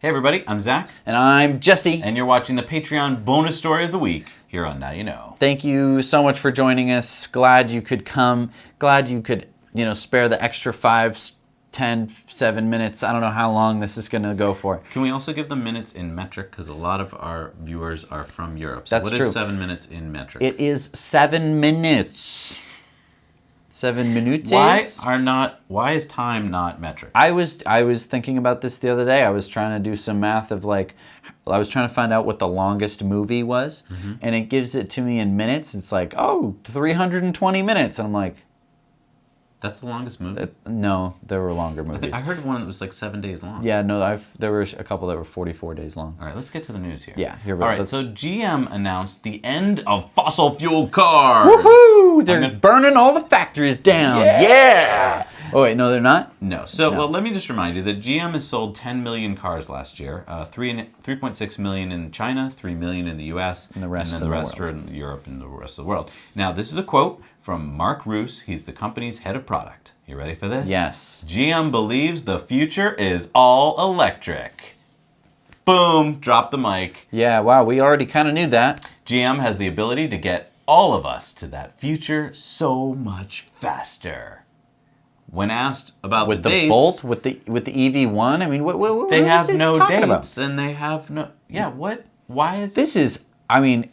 Hey everybody, I'm Zach. And I'm Jesse. And you're watching the Patreon bonus story of the week here on Now You Know. Thank you so much for joining us. Glad you could come. Glad you could, spare the extra 5, 10, 7 minutes. I don't know how long this is going to go for. Can we also give them minutes in metric? Because a lot of our viewers are from Europe. So That's what true. is 7 minutes in metric? It is 7 minutes. 7 minutes. Why is time not metric? I was thinking about this the other day. I was trying to do some math of I was trying to find out what the longest movie was, and it gives it to me in minutes. It's 320 minutes, and I'm like, that's the longest movie? No, there were longer movies. I heard one that was 7 days long. Yeah, no, there were a couple that were 44 days long. All right, let's get to the news here. Yeah, All right, so GM announced the end of fossil fuel cars. Woohoo! They're burning all the factories down. Yeah! Oh, wait, no, they're not? No. So, well, let me just remind you that GM has sold 10 million cars last year. 3.6 million in China, 3 million in the U.S., and the rest are in Europe and the rest of the world. Now, this is a quote from Mark Roos. He's the company's head of product. You ready for this? Yes. GM believes the future is all electric. Boom, drop the mic. Yeah, wow, we already kind of knew that. GM has the ability to get all of us to that future so much faster. When asked about with the dates, Bolt, with the EV1, I mean, what they have no dates, about? And they have no. Yeah, what? Why is this? Is I mean,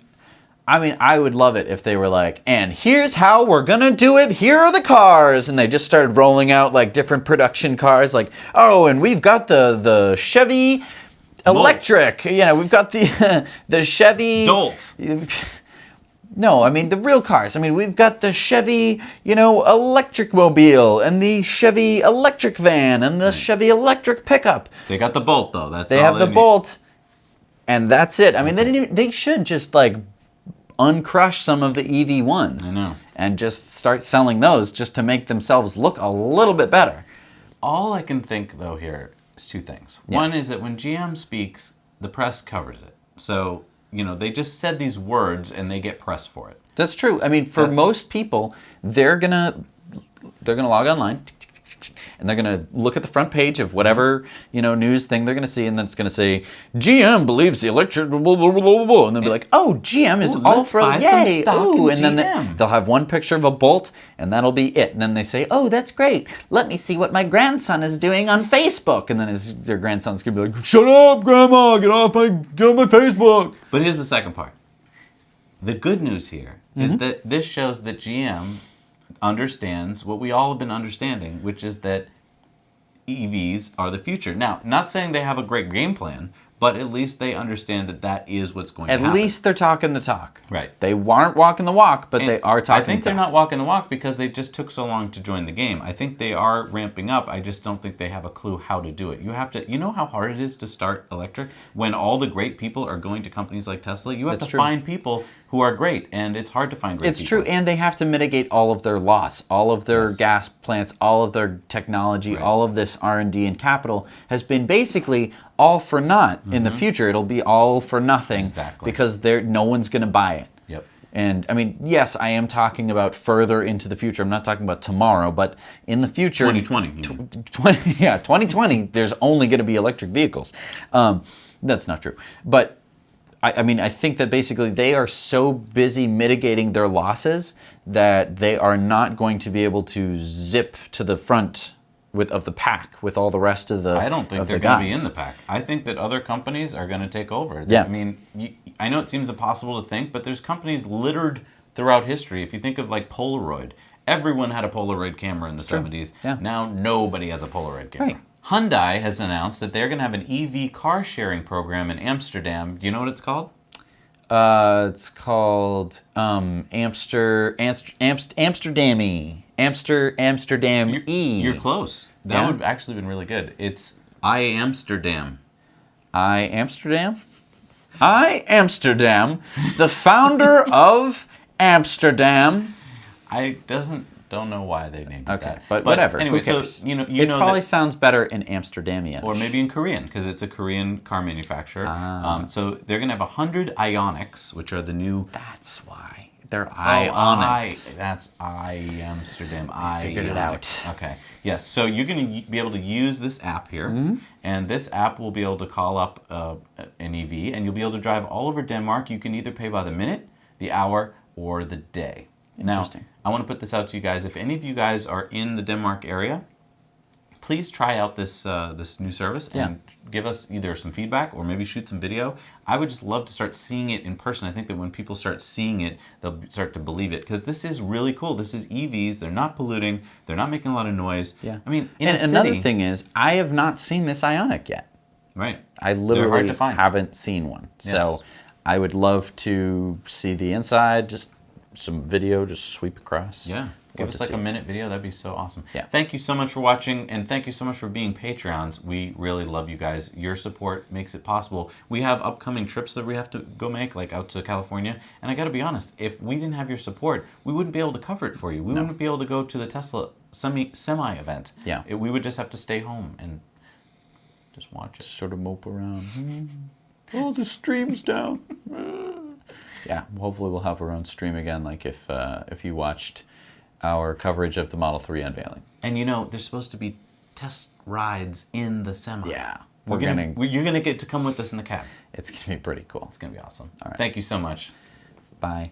I would love it if they were like, and here's how we're gonna do it. Here are the cars, and they just started rolling out different production cars, and we've got the Chevy electric. Yeah, we've got the Chevy Dolt. No, I mean the real cars. I mean, we've got the Chevy, electric mobile, and the Chevy electric van, and the Chevy electric pickup. They got the Bolt though. That's they all have they the need. Bolt, and that's it. I mean, they should just uncrush some of the EV ones. I know. And just start selling those just to make themselves look a little bit better. All I can think though here is two things. Yeah. One is that when GM speaks, the press covers it. So they just said these words and they get press for it. That's true. I mean, for most people, they're gonna log online and they're gonna look at the front page of whatever news thing they're gonna see, and then it's gonna say GM believes the electric blah, blah, blah, blah, blah, and they'll be like, oh, GM is all for yay, ooh, and then they'll have one picture of a Bolt, and that'll be it. And then they say, oh, that's great. Let me see what my grandson is doing on Facebook, and then their grandson's gonna be like, shut up, Grandma, get off my Facebook. But here's the second part. The good news here is that this shows that GM understands what we all have been understanding, which is that EVs are the future. Now, not saying they have a great game plan, but at least they understand that that is what's going to happen. At least they're talking the talk. Right. They aren't walking the walk, but they are talking I think they're not walking the walk because they just took so long to join the game. I think they are ramping up. I just don't think they have a clue how to do it. You know how hard it is to start electric? When all the great people are going to companies like Tesla, you have to find people who are great, and it's hard to find great people. It's true, and they have to mitigate all of their loss, all of their gas plants, all of their technology, all of this R&D and capital has been basically all for naught. In the future, it'll be all for nothing because no one's going to buy it. Yep. And I mean, yes, I am talking about further into the future. I'm not talking about tomorrow, but in the future, 2020. 2020. There's only going to be electric vehicles. That's not true, but. I mean, I think that basically they are so busy mitigating their losses that they are not going to be able to zip to the front of the pack with all the rest of the I don't think they're going to be in the pack. I think that other companies are going to take over. Yeah. I mean, I know it seems impossible to think, but there's companies littered throughout history. If you think of Polaroid, everyone had a Polaroid camera in the 70s. Yeah. Now nobody has a Polaroid camera. Right. Hyundai has announced that they're going to have an EV car sharing program in Amsterdam. Do you know what it's called? It's called Amsterdam E. You're close. That would actually been really good. It's Amsterdam. Amsterdam, the founder of Amsterdam. Don't know why they named it that. But whatever. Anyway, who cares? so it probably sounds better in Amsterdamian. Or maybe in Korean, because it's a Korean car manufacturer. So they're going to have 100 IONIQs, which are the new... That's why. They're Oh, IONIQs. that's Amsterdam. I figured it out. Okay. Yes. So you're going to be able to use this app here, Mm-hmm. and this app will be able to call up an EV, and you'll be able to drive all over Denmark. You can either pay by the minute, the hour, or the day. Now, Interesting. I want to put this out to you guys. If any of you guys are in the Denmark area, please try out this this new service and give us either some feedback or maybe shoot some video. I would just love to start seeing it in person. I think that when people start seeing it, they'll start to believe it, because this is really cool. This is EVs. They're not polluting. They're not making a lot of noise. Yeah. I mean, in and a city, another thing is, I have not seen this IONIQ yet. right? I They're hard literally to find. haven't seen one. Yes. So I would love to see the inside, just some video, just sweep across. Yeah. Give Love us to like see a it. minute video. That'd be so awesome. Yeah. Thank you so much for watching, and thank you so much for being Patreons. We really love you guys. Your support makes it possible. We have upcoming trips that we have to go make, like out to California. And I got to be honest, if we didn't have your support, we wouldn't be able to cover it for you. We wouldn't be able to go to the Tesla semi event. Yeah. We would just have to stay home and just watch it. Sort of mope around. Oh, the stream's down. Yeah, hopefully we'll have our own stream again, like if you watched our coverage of the Model 3 unveiling. And you know, there's supposed to be test rides in the semi. Yeah. You're gonna get to come with us in the cab. It's going to be pretty cool. It's gonna be awesome. All right. Thank you so much. Bye.